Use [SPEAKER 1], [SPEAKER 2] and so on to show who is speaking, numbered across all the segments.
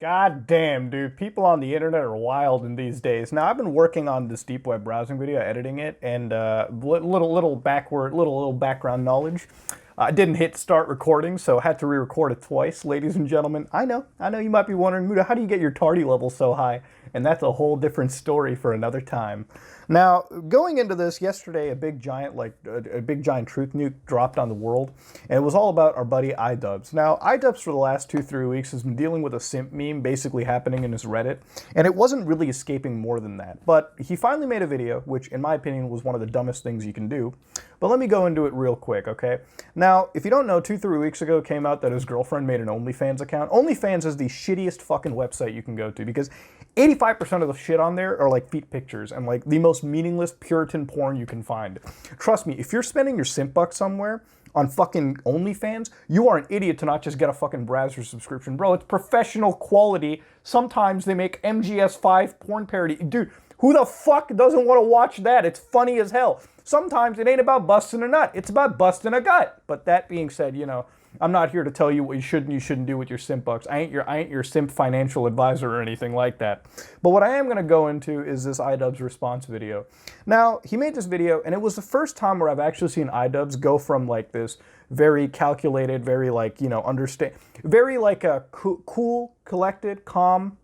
[SPEAKER 1] God damn, dude. People on the internet are wild in these days. Now, I've been working on this deep web browsing video, editing it, and little background knowledge. I didn't hit start recording, so I had to re-record it twice. Ladies and gentlemen, I know you might be wondering, Muda, how do you get your tardy level so high? And that's a whole different story for another time. Now, going into this, yesterday a big giant truth nuke dropped on the world, and it was all about our buddy IDubbbz. Now, IDubbbz for the last 2-3 weeks has been dealing with a simp meme basically happening in his Reddit, and it wasn't really escaping more than that. But he finally made a video, which in my opinion was one of the dumbest things you can do. But let me go into it real quick, okay? Now, if you don't know, 2-3 weeks ago it came out that his girlfriend made an OnlyFans account. OnlyFans is the shittiest fucking website you can go to because 85% of the shit on there are like feet pictures and like the most meaningless Puritan porn you can find. Trust me, if you're spending your simp bucks somewhere on fucking OnlyFans, you are an idiot to not just get a fucking browser subscription. Bro, it's professional quality. Sometimes they make MGS5 porn parody. Dude, who the fuck doesn't want to watch that? It's funny as hell. Sometimes it ain't about busting a nut, it's about busting a gut. But that being said, you know, I'm not here to tell you what you should and you shouldn't do with your simp bucks. I ain't your simp financial advisor or anything like that. But what I am going to go into is this IDubbbz response video. Now, he made this video, and it was the first time where I've actually seen IDubbbz go from like this very calculated, very like, you know, very like a cool, collected, calm,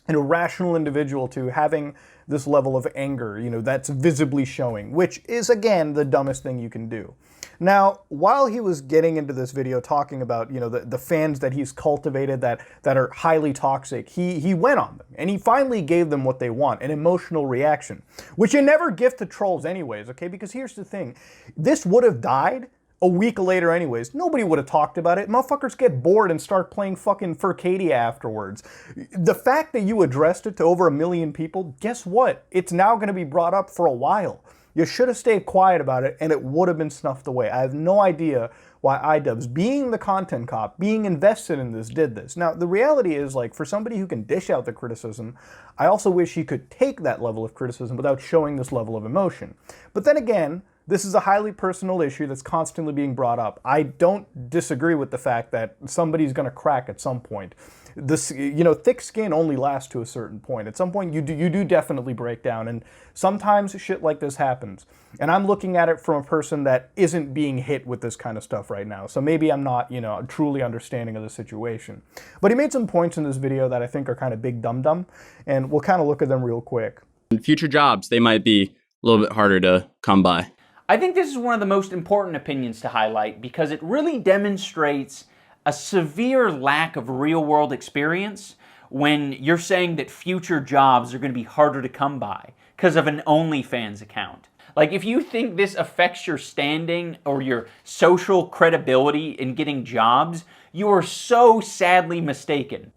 [SPEAKER 1] and a rational individual to having this level of anger, you know, that's visibly showing, which is, again, the dumbest thing you can do. Now, while he was getting into this video talking about, you know, the fans that he's cultivated that are highly toxic, he went on them, and he finally gave them what they want, an emotional reaction, which you never give to trolls anyways, okay? Because here's the thing, this would have died a week later anyways. Nobody would have talked about it. Motherfuckers get bored and start playing fucking Furcadia afterwards. The fact that you addressed it to over 1 million people, guess what? It's now going to be brought up for a while. You should have stayed quiet about it and it would have been snuffed away. I have no idea why IDubbbz, being the content cop, being invested in this, did this. Now, the reality is, like, for somebody who can dish out the criticism, I also wish he could take that level of criticism without showing this level of emotion. But then again, this is a highly personal issue that's constantly being brought up. I don't disagree with the fact that somebody's going to crack at some point. This, you know, thick skin only lasts to a certain point. At some point, you do definitely break down, and sometimes shit like this happens. And I'm looking at it from a person that isn't being hit with this kind of stuff right now, so maybe I'm not, you know, truly understanding of the situation. But he made some points in this video that I think are kind of big dum-dum, and we'll kind of look at them real quick.
[SPEAKER 2] In future jobs, they might be a little bit harder to come by.
[SPEAKER 3] I think this is one of the most important opinions to highlight because it really demonstrates a severe lack of real-world experience when you're saying that future jobs are going to be harder to come by because of an OnlyFans account. Like, if you think this affects your standing or your social credibility in getting jobs, you are so sadly mistaken.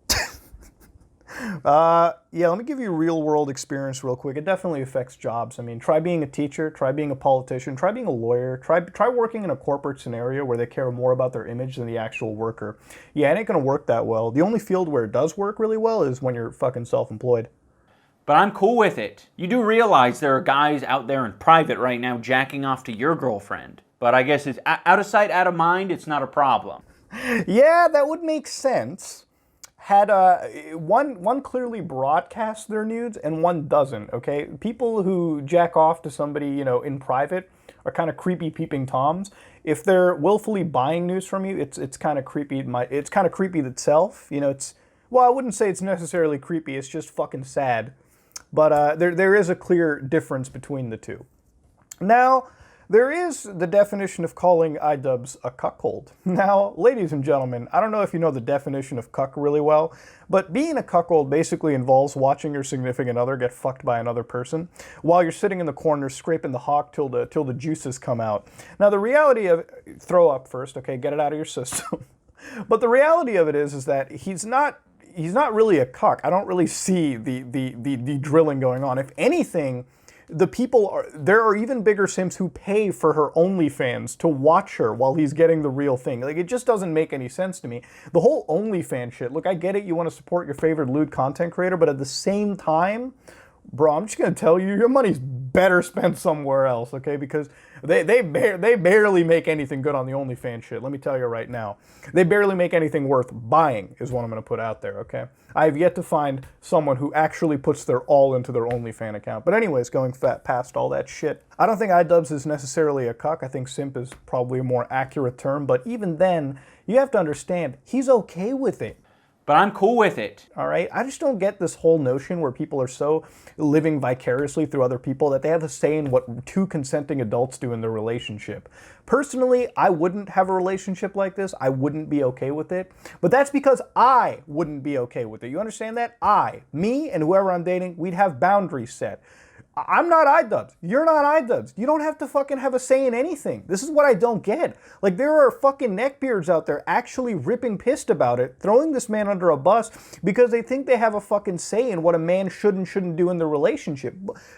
[SPEAKER 1] Yeah, let me give you real world experience real quick. It definitely affects jobs. I mean, try being a teacher, try being a politician, try being a lawyer, try working in a corporate scenario where they care more about their image than the actual worker. Yeah, it ain't gonna work that well. The only field where it does work really well is when you're fucking self-employed.
[SPEAKER 3] But I'm cool with it. You do realize there are guys out there in private right now jacking off to your girlfriend. But I guess it's out of sight, out of mind, it's not a problem.
[SPEAKER 1] Yeah, that would make sense. Had one clearly broadcasts their nudes and one doesn't, okay? People who jack off to somebody, you know, in private are kind of creepy peeping toms. If they're willfully buying nudes from you, it's kind of creepy. It's kind of creepy itself, you know. Well, I wouldn't say it's necessarily creepy. It's just fucking sad. But there is a clear difference between the two. Now, there is the definition of calling IDubbbz a cuckold. Now, ladies and gentlemen, I don't know if you know the definition of cuck really well, but being a cuckold basically involves watching your significant other get fucked by another person while you're sitting in the corner scraping the hawk till the juices come out. Now, the reality of throw up first, okay, get it out of your system. But the reality of it is that he's not really a cuck. I don't really see the drilling going on. If anything, there are even bigger simps who pay for her OnlyFans to watch her while he's getting the real thing. Like, it just doesn't make any sense to me. The whole OnlyFans shit, look, I get it, you want to support your favorite lewd content creator, but at the same time, bro, I'm just going to tell you, your money's better spend somewhere else, okay? Because they barely make anything good on the OnlyFans shit. Let me tell you right now. They barely make anything worth buying is what I'm going to put out there, okay? I have yet to find someone who actually puts their all into their OnlyFans account. But anyways, going past all that shit, I don't think IDubbbz is necessarily a cuck. I think simp is probably a more accurate term. But even then, you have to understand, he's okay with it.
[SPEAKER 3] But I'm cool with it.
[SPEAKER 1] All right? I just don't get this whole notion where people are so living vicariously through other people that they have a say in what two consenting adults do in their relationship. Personally, I wouldn't have a relationship like this. I wouldn't be okay with it. But that's because I wouldn't be okay with it. You understand that? Me and whoever I'm dating, we'd have boundaries set. I'm not IDubbbz. You're not IDubbbz. You don't have to fucking have a say in anything. This is what I don't get. Like, there are fucking neckbeards out there actually ripping pissed about it, throwing this man under a bus because they think they have a fucking say in what a man should and shouldn't do in the relationship.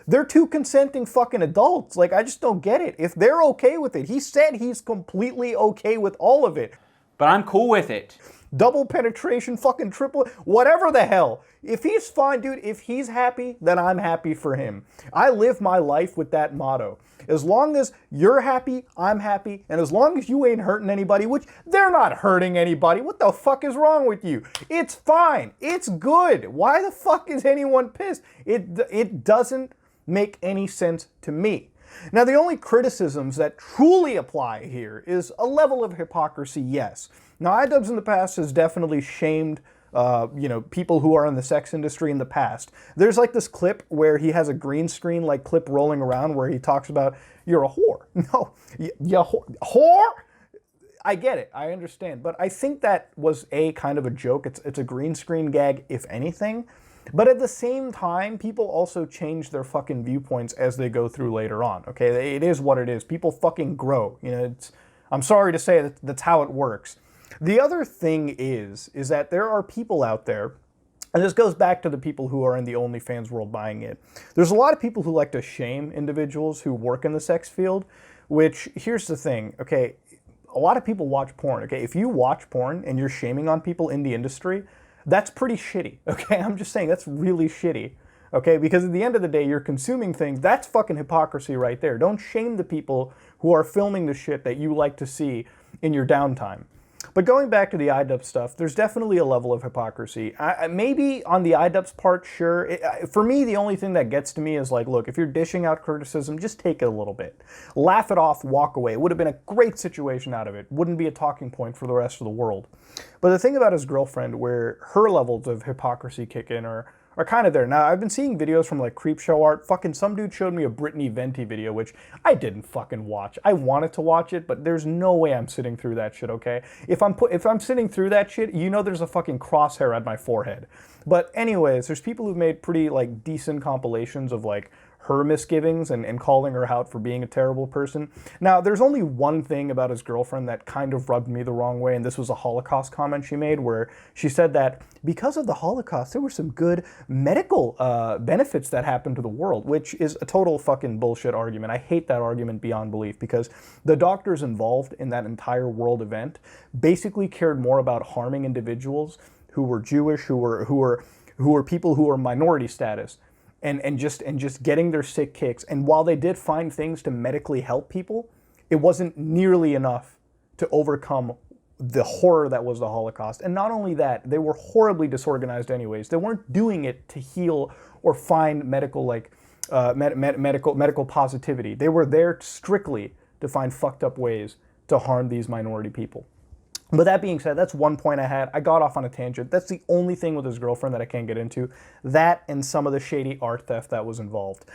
[SPEAKER 1] They're two consenting fucking adults. Like, I just don't get it. If they're okay with it, he said he's completely okay with all of it.
[SPEAKER 3] But I'm cool with it.
[SPEAKER 1] Double penetration, fucking triple, whatever the hell. If he's fine, dude, if he's happy, then I'm happy for him. I live my life with that motto. As long as you're happy, I'm happy, and as long as you ain't hurting anybody, which they're not hurting anybody. What the fuck is wrong with you? It's fine. It's good. Why the fuck is anyone pissed? It doesn't make any sense to me. Now, the only criticisms that truly apply here is a level of hypocrisy, yes. Now, IDubbbz in the past has definitely shamed people who are in the sex industry in the past. There's like this clip where he has a green screen like clip rolling around where he talks about, you're a whore. No, you whore? I get it, I understand. But I think that was kind of a joke. It's a green screen gag, if anything. But at the same time, people also change their fucking viewpoints as they go through later on, okay? It is what it is. People fucking grow. I'm sorry to say that's how it works. The other thing is that there are people out there, and this goes back to the people who are in the OnlyFans world buying it. There's a lot of people who like to shame individuals who work in the sex field, which, here's the thing, okay? A lot of people watch porn, okay? If you watch porn and you're shaming on people in the industry, that's pretty shitty, okay? I'm just saying, that's really shitty, okay? Because at the end of the day, you're consuming things. That's fucking hypocrisy right there. Don't shame the people who are filming the shit that you like to see in your downtime. But going back to the IDubbbz stuff, there's definitely a level of hypocrisy. Maybe on the IDubbbz part, sure. For me, the only thing that gets to me is like, look, if you're dishing out criticism, just take it a little bit. Laugh it off, walk away. It would have been a great situation out of it. Wouldn't be a talking point for the rest of the world. But the thing about his girlfriend, where her levels of hypocrisy kick in are kind of there. Now, I've been seeing videos from like Creepshow Art. Fucking some dude showed me a Brittany Venti video, which I didn't fucking watch. I wanted to watch it, but there's no way I'm sitting through that shit, okay? If I'm sitting through that shit, you know there's a fucking crosshair at my forehead. But anyways, there's people who've made pretty like decent compilations of like her misgivings and calling her out for being a terrible person. Now, there's only one thing about his girlfriend that kind of rubbed me the wrong way, and this was a Holocaust comment she made where she said that because of the Holocaust, there were some good medical benefits that happened to the world, which is a total fucking bullshit argument. I hate that argument beyond belief because the doctors involved in that entire world event basically cared more about harming individuals who were Jewish, who were people who were minority status, and just getting their sick kicks. And while they did find things to medically help people, it wasn't nearly enough to overcome the horror that was the Holocaust. And not only that, they were horribly disorganized anyways. They weren't doing it to heal or find medical medical positivity. They were there strictly to find fucked up ways to harm these minority people. But that being said, that's one point I had. I got off on a tangent. That's the only thing with his girlfriend that I can't get into. That and some of the shady art theft that was involved.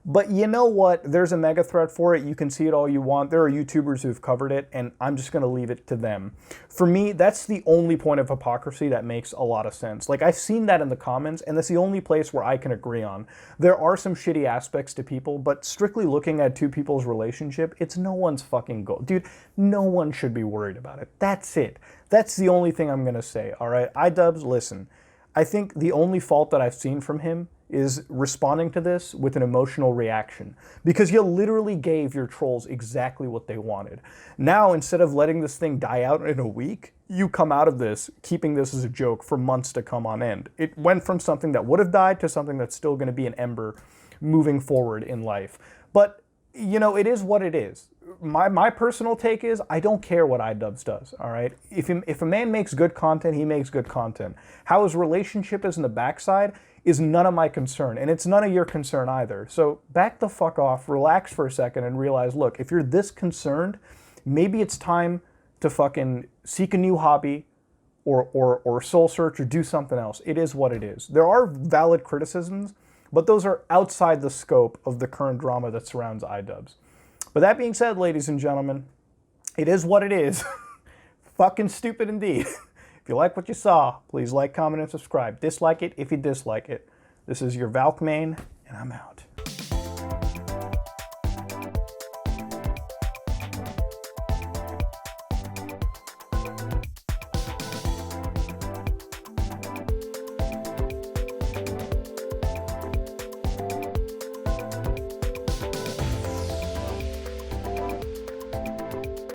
[SPEAKER 1] But you know what? There's a mega threat for it. You can see it all you want. There are YouTubers who've covered it, and I'm just going to leave it to them. For me, that's the only point of hypocrisy that makes a lot of sense. Like, I've seen that in the comments, and that's the only place where I can agree on. There are some shitty aspects to people, but strictly looking at two people's relationship, it's no one's fucking goal. Dude, no one should be worried about it. That's it. That's the only thing I'm going to say, all right? IDubbbz, listen. I think the only fault that I've seen from him is responding to this with an emotional reaction, because you literally gave your trolls exactly what they wanted. Now, instead of letting this thing die out in a week, you come out of this keeping this as a joke for months to come on end. It went from something that would have died to something that's still going to be an ember moving forward in life. But, you know, it is what it is. My personal take is I don't care what IDubbbz does, all right? If a man makes good content, he makes good content. How his relationship is in the backside is none of my concern, and it's none of your concern either. So back the fuck off, relax for a second, and realize, look, if you're this concerned, maybe it's time to fucking seek a new hobby or soul search or do something else. It is what it is. There are valid criticisms, but those are outside the scope of the current drama that surrounds IDubbbz. But that being said, ladies and gentlemen, it is what it is. Fucking stupid indeed. If you like what you saw, please like, comment, and subscribe. Dislike it if you dislike it. This is your Valkmain, and I'm out.